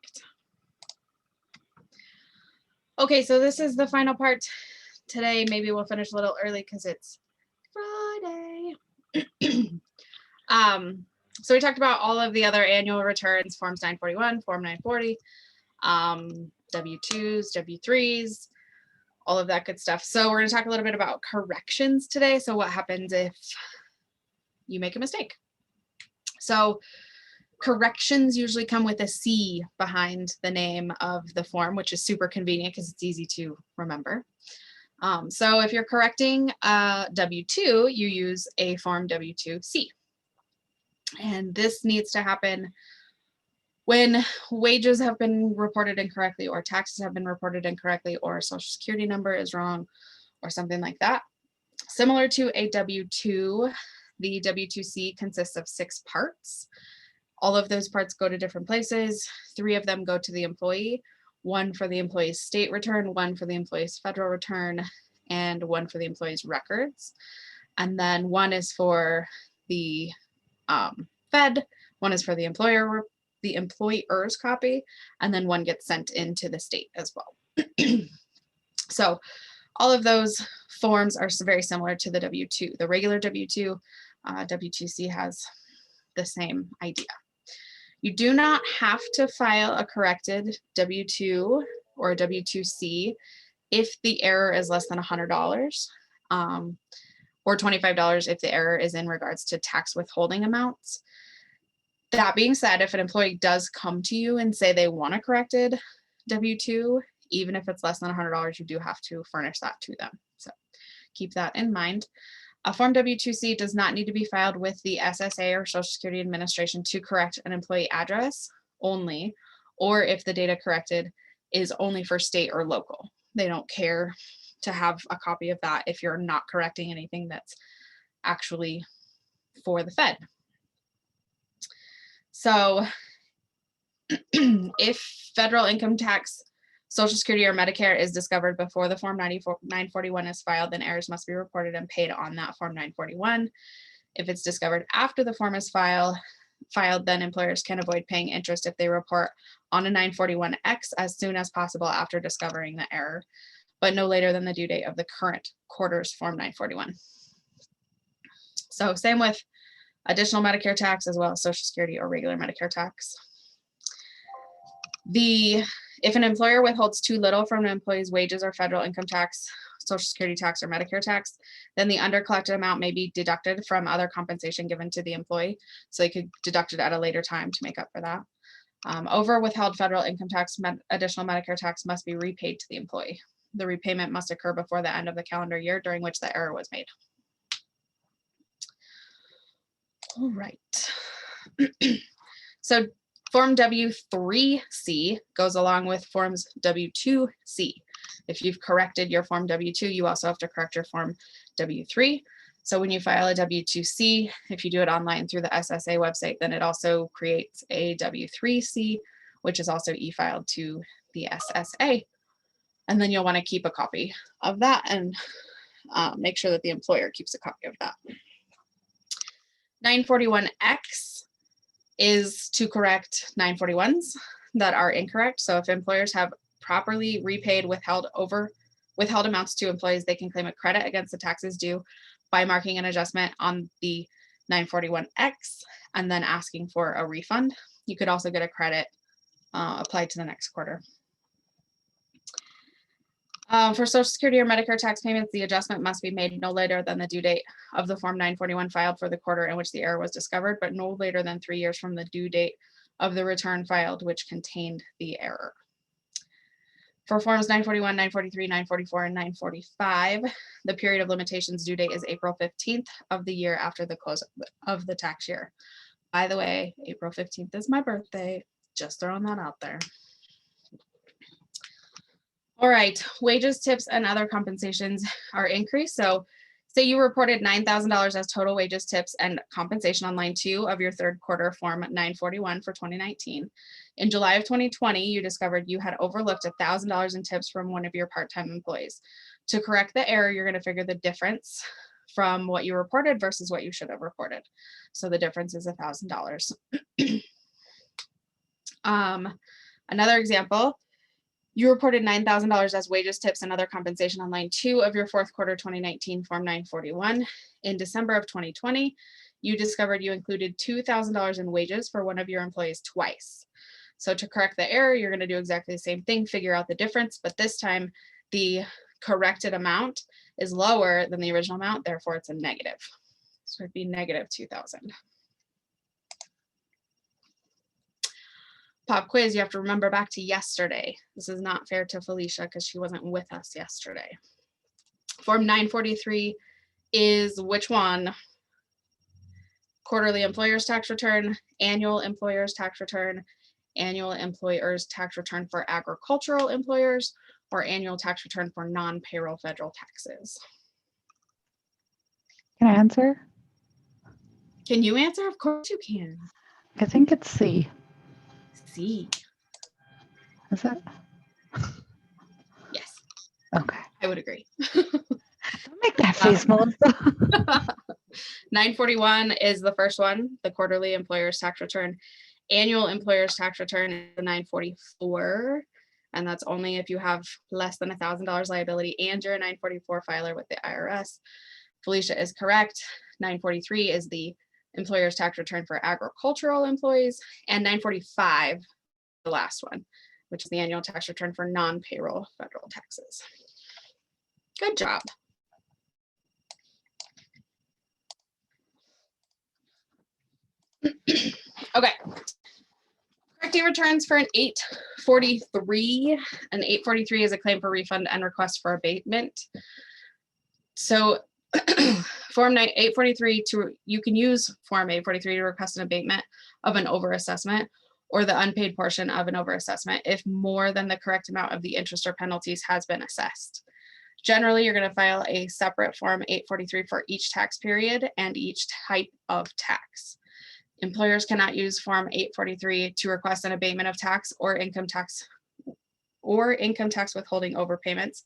Perfect. Okay, so this is the final part today. Maybe we'll finish a little early because it's Friday. So we talked about all of the other annual returns, Forms 941, Form 940, W-2s, W-3s, all of that good stuff. So we're going to talk a little bit about corrections today. So what happens if you make a mistake? So corrections usually come with a C behind the name of the form, which is super convenient because it's easy to remember. So if you're correcting a W-2, you use a form W-2C. And this needs to happen when wages have been reported incorrectly, or taxes have been reported incorrectly, or a social security number is wrong, or something like that. Similar to a W-2, the W-2C consists of 6 parts. All of those parts go to different places. 3 of them go to the employee, 1 for the employee's state return, 1 for the employee's federal return, and 1 for the employee's records. And then 1 is for the Fed, 1 is for the employer's copy, and then 1 gets sent into the state as well. So all of those forms are very similar to the W-2. The regular W-2, W-2C has the same idea. You do not have to file a corrected W-2 or W-2C if the error is less than $100, or $25 if the error is in regards to tax withholding amounts. That being said, if an employee does come to you and say they want a corrected W-2, even if it's less than $100, you do have to furnish that to them. So keep that in mind. A Form W-2C does not need to be filed with the SSA or Social Security Administration to correct an employee address only, or if the data corrected is only for state or local. They don't care to have a copy of that if you're not correcting anything that's actually for the Fed. So if federal income tax, Social Security, or Medicare is discovered before the Form 941 is filed, then errors must be reported and paid on that Form 941. If it's discovered after the form is filed, then employers can avoid paying interest if they report on a 941X as soon as possible after discovering the error, but no later than the due date of the current quarter's Form 941. So same with additional Medicare tax as well as Social Security or regular Medicare tax. If an employer withholds too little from an employee's wages or federal income tax, Social Security tax, or Medicare tax, then the undercollected amount may be deducted from other compensation given to the employee. So they could deduct it at a later time to make up for that. Over withheld federal income tax, additional Medicare tax must be repaid to the employee. The repayment must occur before the end of the calendar year during which the error was made. All right. So Form W-3C goes along with Forms W-2C. If you've corrected your Form W-2, you also have to correct your Form W-3. So when you file a W-2C, if you do it online through the SSA website, then it also creates a W-3C, which is also e-filed to the SSA. And then you'll want to keep a copy of that and make sure that the employer keeps a copy of that. 941X is to correct 941s that are incorrect. So if employers have properly repaid withheld amounts to employees, they can claim a credit against the taxes due by marking an adjustment on the 941X and then asking for a refund. You could also get a credit applied to the next quarter. For Social Security or Medicare tax payments, the adjustment must be made no later than the due date of the Form 941 filed for the quarter in which the error was discovered, but no later than 3 years from the due date of the return filed which contained the error. For Forms 941, 943, 944, and 945, the period of limitations due date is April 15th of the year after the close of the tax year. By the way, April 15th is my birthday. Just throwing that out there. All right, wages, tips, and other compensations are increased. So say you reported $9,000 as total wages, tips, and compensation on line 2 of your third quarter Form 941 for 2019. In July of 2020, you discovered you had overlooked $1,000 in tips from one of your part-time employees. To correct the error, you're going to figure the difference from what you reported versus what you should have reported. So the difference is $1,000. Another example, you reported $9,000 as wages, tips, and other compensation on line 2 of your fourth quarter 2019 Form 941. In December of 2020, you discovered you included $2,000 in wages for one of your employees twice. So to correct the error, you're going to do exactly the same thing, figure out the difference, but this time the corrected amount is lower than the original amount, therefore it's a negative. So it'd be negative 2,000. Pop quiz, you have to remember back to yesterday. This is not fair to Felicia because she wasn't with us yesterday. Form 943 is which one? Quarterly employer's tax return, annual employer's tax return, annual employer's tax return for agricultural employers, or annual tax return for non-payroll federal taxes. Can I answer? Can you answer? Of course you can. I think it's C. C. Is it? Yes. Okay. I would agree. Don't make that face, Melissa. 941 is the first one, the quarterly employer's tax return. Annual employer's tax return is the 944, and that's only if you have less than $1,000 liability and you're a 944 filer with the IRS. Felicia is correct. 943 is the employer's tax return for agricultural employees, and 945, the last one, which is the annual tax return for non-payroll federal taxes. Good job. Okay. Correcting returns for an 843. An 843 is a claim for refund and request for abatement. So Form 843 you can use Form 843 to request an abatement of an overassessment or the unpaid portion of an overassessment if more than the correct amount of the interest or penalties has been assessed. Generally, you're going to file a separate Form 843 for each tax period and each type of tax. Employers cannot use Form 843 to request an abatement of tax or income tax withholding overpayments.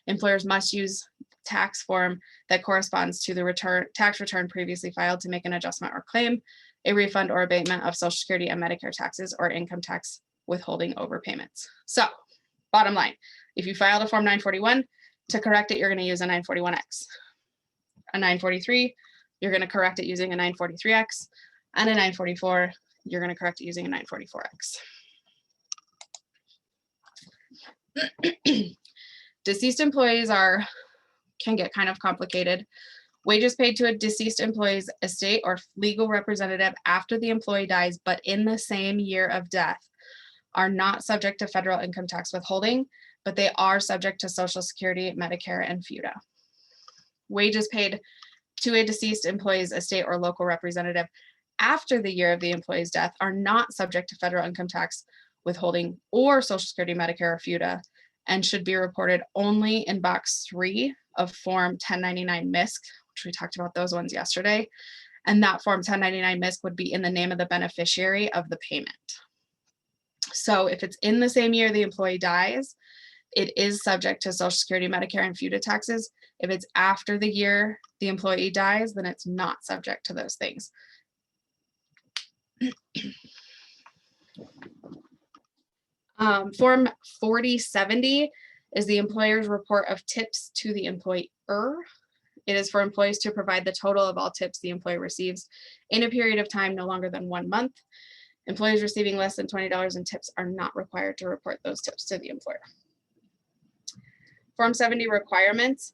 Employers must use tax form that corresponds to the tax return previously filed to make an adjustment or claim a refund or abatement of Social Security and Medicare taxes or income tax withholding overpayments. So bottom line, if you filed a Form 941, to correct it, you're going to use a 941X. A 943, you're going to correct it using a 943X, and a 944, you're going to correct it using a 944X. Deceased employees can get kind of complicated. Wages paid to a deceased employee's estate or legal representative after the employee dies, but in the same year of death, are not subject to federal income tax withholding, but they are subject to Social Security, Medicare, and FUTA. Wages paid to a deceased employee's estate or local representative after the year of the employee's death are not subject to federal income tax withholding or Social Security, Medicare, or FUTA, and should be reported only in box 3 of Form 1099 MISC, which we talked about those ones yesterday. And that Form 1099 MISC would be in the name of the beneficiary of the payment. So if it's in the same year the employee dies, it is subject to Social Security, Medicare, and FUTA taxes. If it's after the year the employee dies, then it's not subject to those things. Form 4070 is the employer's report of tips to the employer. It is for employees to provide the total of all tips the employee receives in a period of time no longer than 1 month. Employees receiving less than $20 in tips are not required to report those tips to the employer. Form 70 requirements.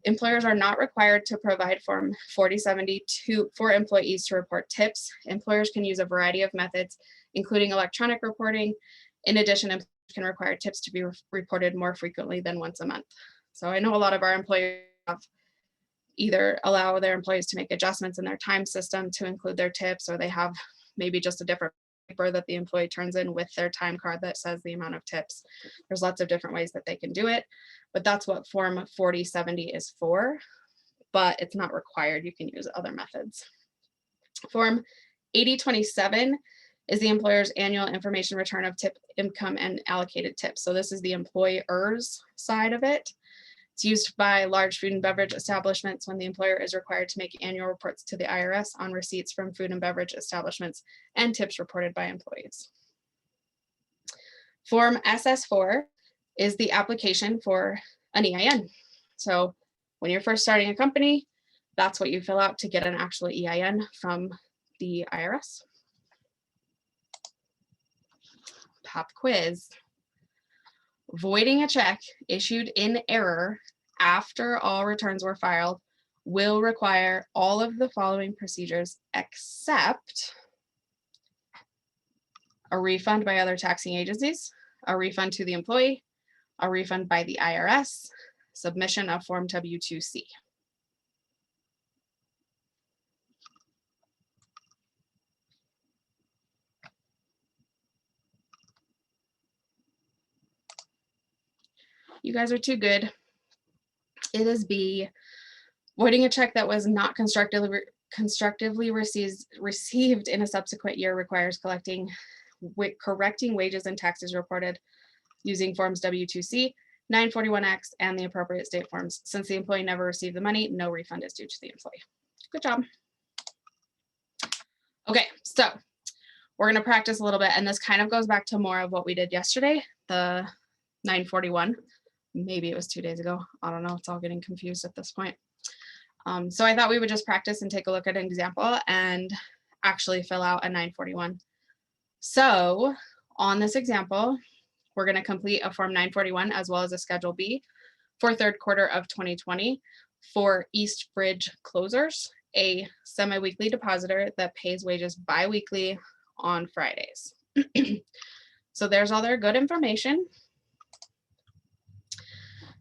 Employers are not required to provide Form 4070 for employees to report tips. Employers can use a variety of methods, including electronic reporting. In addition, employers can require tips to be reported more frequently than once a month. So I know a lot of our employers have either allow their employees to make adjustments in their time system to include their tips, or they have maybe just a different paper that the employee turns in with their time card that says the amount of tips. There's lots of different ways that they can do it, but that's what Form 4070 is for, but it's not required. You can use other methods. Form 8027 is the employer's annual information return of tip income and allocated tips. So this is the employer's side of it. It's used by large food and beverage establishments when the employer is required to make annual reports to the IRS on receipts from food and beverage establishments and tips reported by employees. Form SS4 is the application for an EIN. So when you're first starting a company, that's what you fill out to get an actual EIN from the IRS. Pop quiz. Voiding a check issued in error after all returns were filed will require all of the following procedures except a refund by other taxing agencies, a refund to the employee, a refund by the IRS, submission of Form W-2C. You guys are too good. It is B. Voiding a check that was not constructively received in a subsequent year requires correcting wages and taxes reported using Forms W-2C, 941X, and the appropriate state forms. Since the employee never received the money, no refund is due to the employee. Good job. Okay, so we're going to practice a little bit, and this kind of goes back to more of what we did yesterday, the 941. Maybe it was 2 days ago. I don't know. It's all getting confused at this point. So I thought we would just practice and take a look at an example and actually fill out a 941. So on this example, we're going to complete a Form 941 as well as a Schedule B for third quarter of 2020 for East Bridge Closers, a semi-weekly depositor that pays wages bi-weekly on Fridays. So there's all their good information.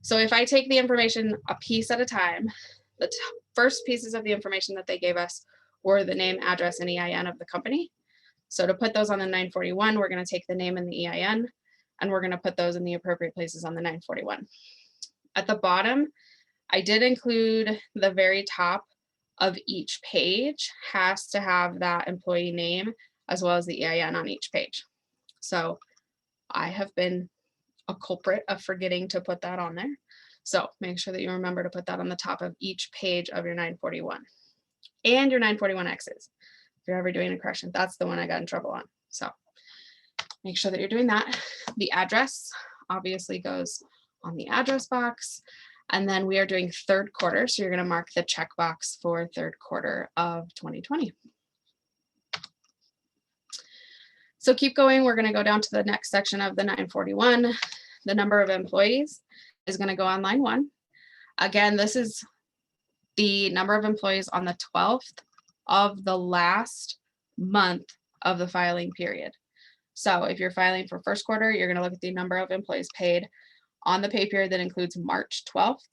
So if I take the information a piece at a time, the first pieces of the information that they gave us were the name, address, and EIN of the company. So to put those on the 941, we're going to take the name and the EIN, and we're going to put those in the appropriate places on the 941. At the bottom, I did include the very top of each page has to have that employee name as well as the EIN on each page. So I have been a culprit of forgetting to put that on there. So make sure that you remember to put that on the top of each page of your 941 and your 941Xs. If you're ever doing a correction, that's the one I got in trouble on. So make sure that you're doing that. The address obviously goes on the address box. And then we are doing third quarter. So you're going to mark the checkbox for third quarter of 2020. So keep going. We're going to go down to the next section of the 941. The number of employees is going to go on line 1. Again, this is the number of employees on the 12th of the last month of the filing period. So if you're filing for first quarter, you're going to look at the number of employees paid on the pay period that includes March 12th.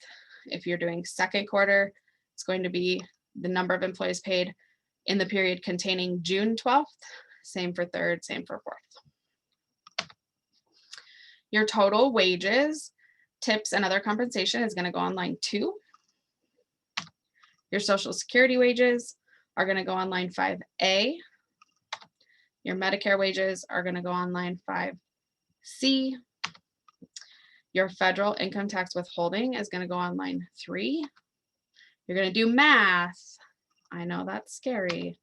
If you're doing second quarter, it's going to be the number of employees paid in the period containing June 12th. Same for third, same for fourth. Your total wages, tips, and other compensation is going to go on line 2. Your Social Security wages are going to go on line 5A. Your Medicare wages are going to go on line 5C. Your federal income tax withholding is going to go on line 3. You're going to do math. I know that's scary.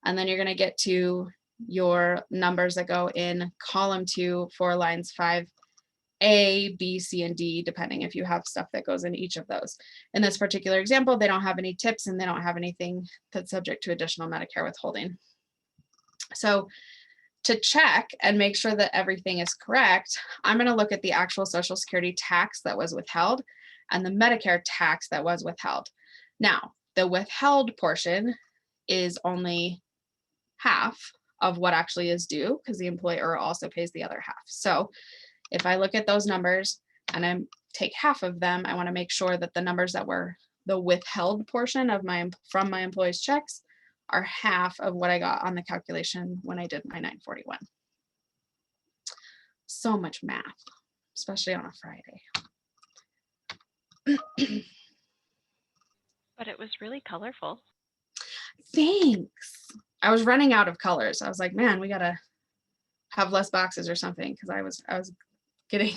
And then you're going to get to your numbers that go in column 2 for lines 5A, B, C, and D, depending if you have stuff that goes in each of those. In this particular example, they don't have any tips and they don't have anything that's subject to additional Medicare withholding. So to check and make sure that everything is correct, I'm going to look at the actual Social Security tax that was withheld and the Medicare tax that was withheld. Now, the withheld portion is only half of what actually is due because the employer also pays the other half. So if I look at those numbers and I take half of them, I want to make sure that the numbers that were the withheld portion of from my employees' checks are half of what I got on the calculation when I did my 941. So much math, especially on a Friday. But it was really colorful. Thanks. I was running out of colors. I was like, man, we gotta have less boxes or something because I was getting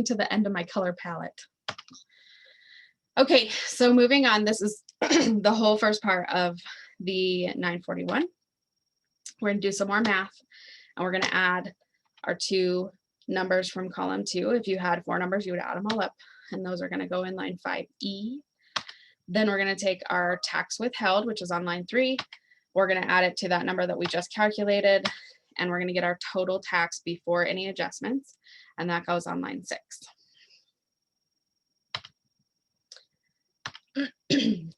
to the end of my color palette. Okay, so moving on, this is the whole first part of the 941. We're gonna do some more math and we're gonna add our two numbers from column 2. If you had 4 numbers, you would add them all up, and those are going to go in line 5E. Then we're going to take our tax withheld, which is on line 3. We're going to add it to that number that we just calculated, and we're going to get our total tax before any adjustments, and that goes on line 6.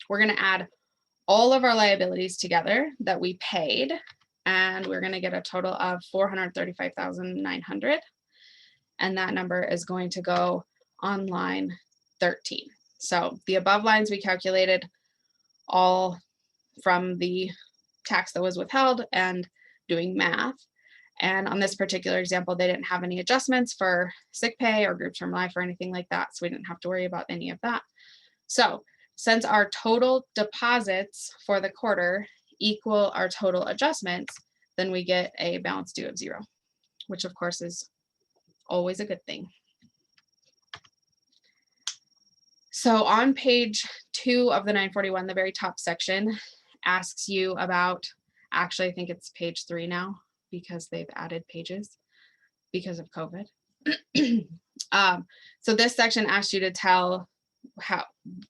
We're going to add all of our liabilities together that we paid, and we're going to get a total of $435,900, and that number is going to go on line 13. So the above lines we calculated all from the tax that was withheld and doing math. And on this particular example, they didn't have any adjustments for sick pay or group term life or anything like that, so we didn't have to worry about any of that. So since our total deposits for the quarter equal our total adjustments, then we get a balance due of 0, which of course is always a good thing. So on page 2 of the 941, the very top section asks you about, actually I think it's page 3 now because they've added pages because of COVID. So this section asks you to tell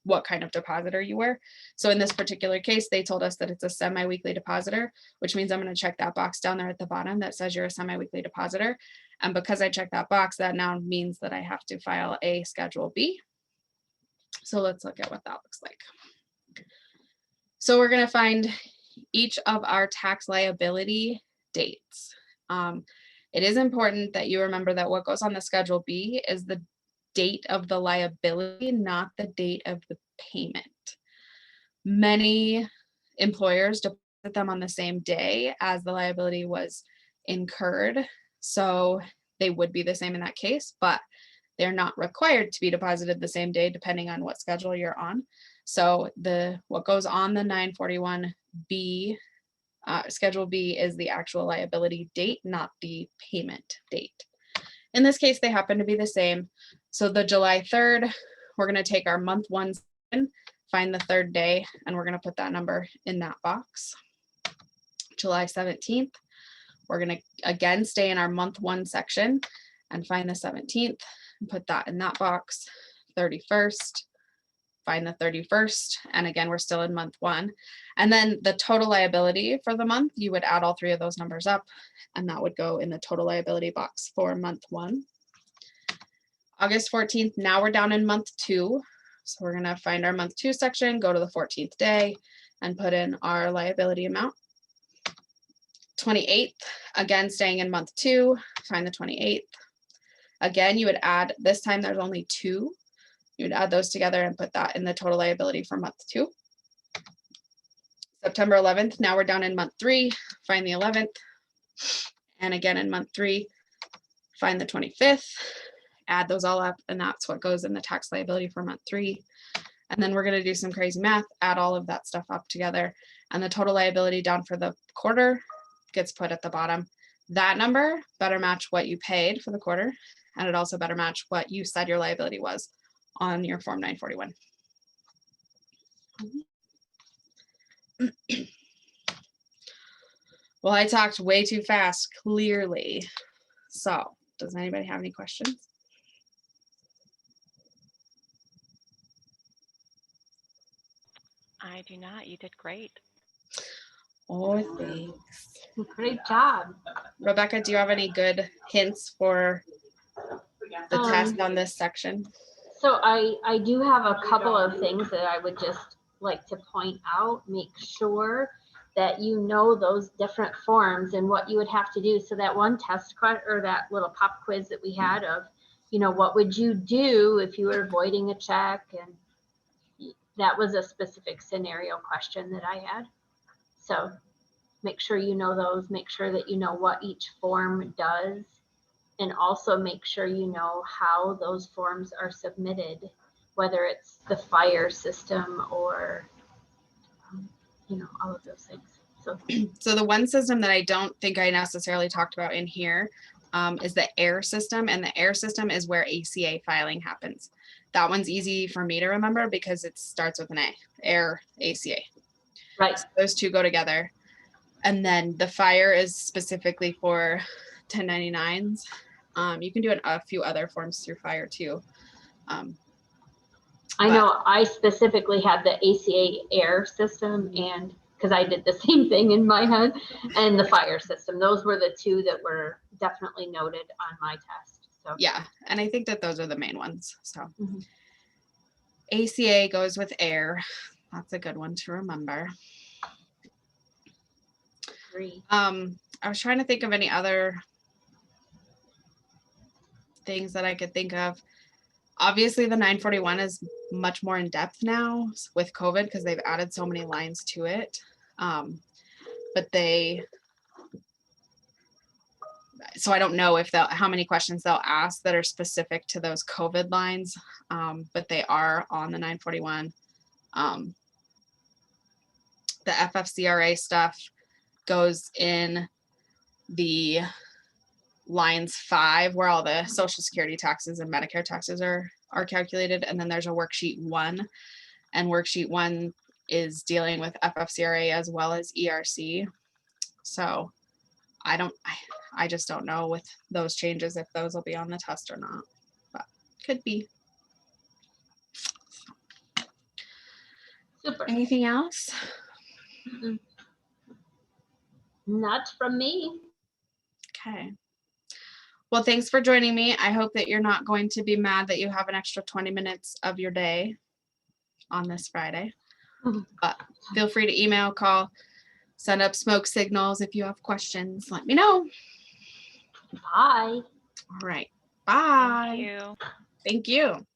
what kind of depositor you were. So in this particular case, they told us that it's a semi-weekly depositor, which means I'm going to check that box down there at the bottom that says you're a semi-weekly depositor. And because I checked that box, that now means that I have to file a Schedule B. So let's look at what that looks like. So we're going to find each of our tax liability dates. It is important that you remember that what goes on the Schedule B is the date of the liability, not the date of the payment. Many employers deposit them on the same day as the liability was incurred, so they would be the same in that case, but they're not required to be deposited the same day depending on what schedule you're on. So what goes on the 941B Schedule B is the actual liability date, not the payment date. In this case, they happen to be the same. So the July 3rd, we're going to take our month 1, find the 3rd day, and we're going to put that number in that box. July 17th, we're going to again stay in our month 1 section and find the 17th and put that in that box. 31st, find the 31st, and again, we're still in month 1. And then the total liability for the month, you would add all 3 of those numbers up, and that would go in the total liability box for month 1. August 14th, now we're down in month 2. So we're gonna find our month 2 section, go to the 14th day, and put in our liability amount. 28th, again, staying in month 2, find the 28th. Again, you would add, this time there's only 2. You would add those together and put that in the total liability for month 2. September 11th, now we're down in month 3, find the 11th. And again in month 3, find the 25th, add those all up, and that's what goes in the tax liability for month 3. And then we're gonna do some crazy math, add all of that stuff up together, and the total liability down for the quarter gets put at the bottom. That number better match what you paid for the quarter, and it also better match what you said your liability was on your Form 941. Well, I talked way too fast, clearly. So, does anybody have any questions? I do not. You did great. Oh, thanks. Great job. Rebecca, do you have any good hints for the test on this section? So I do have a couple of things that I would just like to point out. Make sure that you know those different forms and what you would have to do. So that one test or that little pop quiz that we had of, what would you do if you were voiding a check? And that was a specific scenario question that I had. So make sure you know those, make sure that you know what each form does, and also make sure you know how those forms are submitted, whether it's the fire system or, all of those things. So the one system that I don't think I necessarily talked about in here is the AIR system, and the AIR system is where ACA filing happens. That one's easy for me to remember because it starts with an A, AIR, ACA. Right. So those two go together. And then the fire is specifically for 1099s. You can do a few other forms through Fire too. I know I specifically had the ACA air system, and because I did the same thing in my head, and the fire system. Those were the two that were definitely noted on my test. So Yeah, and I think that those are the main ones. So Mhm. ACA goes with air. That's a good one to remember. agree. I was trying to think of any other things that I could think of. Obviously, the 941 is much more in depth now with COVID because they've added so many lines to it. But so I don't know if how many questions they'll ask that are specific to those COVID lines, but they are on the 941. The FFCRA stuff goes in the lines 5 where all the Social Security taxes and Medicare taxes are calculated, and then there's a worksheet 1, and worksheet 1 is dealing with FFCRA as well as ERC. So I just don't know with those changes if those will be on the test or not, but could be. Super. Anything else? Mm-mm. Not from me. Okay. Well, thanks for joining me. I hope that you're not going to be mad that you have an extra 20 minutes of your day on this Friday. But feel free to email, call, send up smoke signals if you have questions. Let me know. Bye. All right. Bye. Thank you. Thank you.